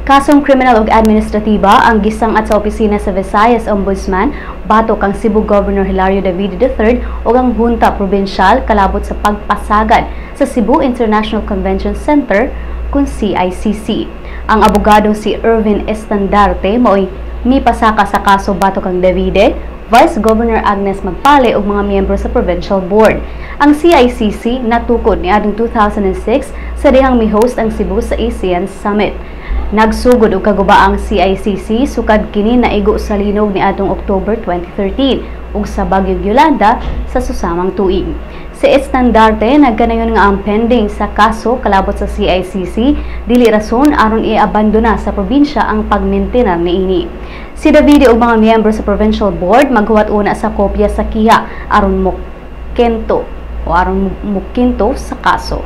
Kasong kriminal ug administratiba ang gisangat sa opisina sa Visayas Ombudsman batok ang Cebu Governor Hilario David III ug ang Hunta Provincial kalabot sa pagpasagad sa Cebu International Convention Center kun CICC. Ang abogado si Ervin Estandarte mao'y mipasaka sa kaso batok ang Davide, Vice Governor Agnes Magpale ug mga miyembro sa Provincial Board. Ang CICC natukod niadtong 2006 sa dihang mi-host ang Cebu sa ASEAN Summit. Nagsugod og kaguba ang CICC sukad kini naigo sa linog niadtong October 2013 ug sa bagyong Yolanda sa susamang tuig. Si Estandarte nagkanayon nga ang pending sa kaso kalabot sa CICC dili rason aron i-abandona sa probinsya ang pagmintinar niini. Si Davide ug mga miyembro sa Provincial Board maghuwat una sa kopya sa kiha aron mukinto sa kaso.